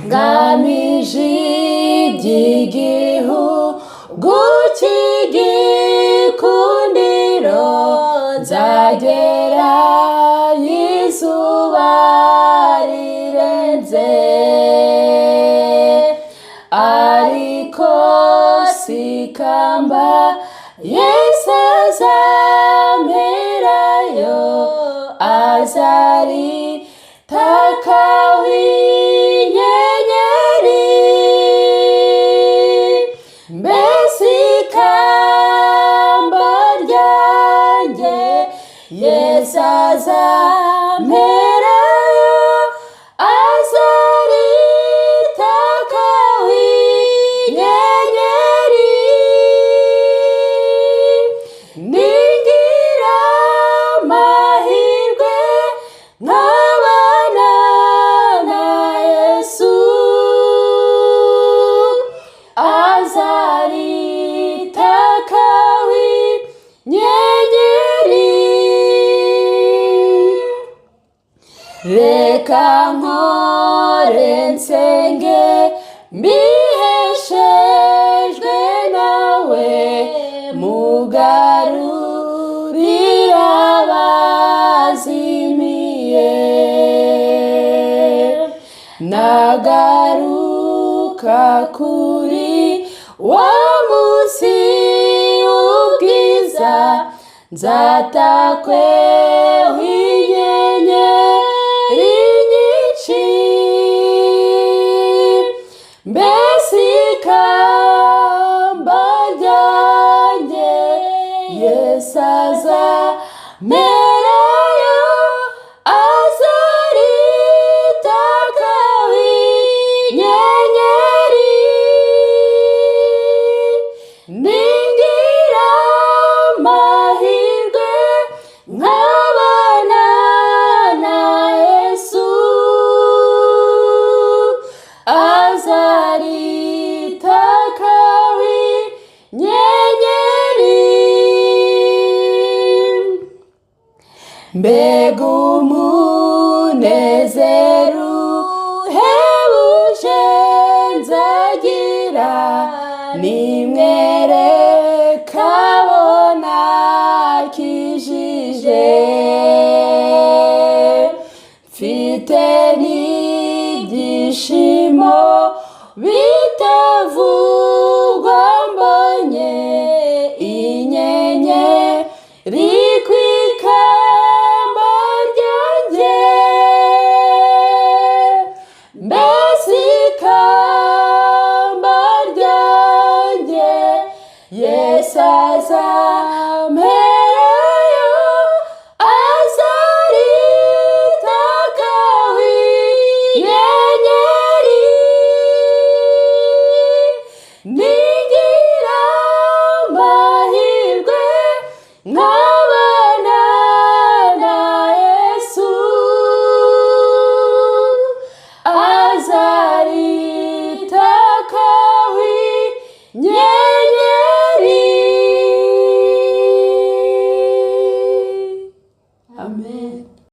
Ngamij igihugu cy'igikundiro, nzagera izuba rirenze, ariko sikamba Yesu azamperayo, azaritaka w'inyenyeri, mbese ikamba ryanjye Yesu azamperayo, azaritaka w'inyenyeri. Ningira amahirwe nkabana na Yesu, azaritaka w'inyenyeri. Reka nkore nsenge mbiheshejwe nawe, mugarurira abazimiye, nagaruka kuri wa munsi w'ubwiza, nzatakwe w'inyenyeri nyinshi, mbese ikamba ryanjye Yesu azamperayo, azaritaka w'inyenyeri. Ningira amahirwe nkabana na Yesu, azaritaka w'inyenyeri. Mbega umunezero uhebuje nzagira, nimwereka abo nakijije, mfite n'ibyishimo bitavugwa, mbonye inyenyeri ku ikamba ryanjye, mbese ikamba ryanjye Yesu azamperayo, azaritaka w'inyenyeri. Ningira amahirwe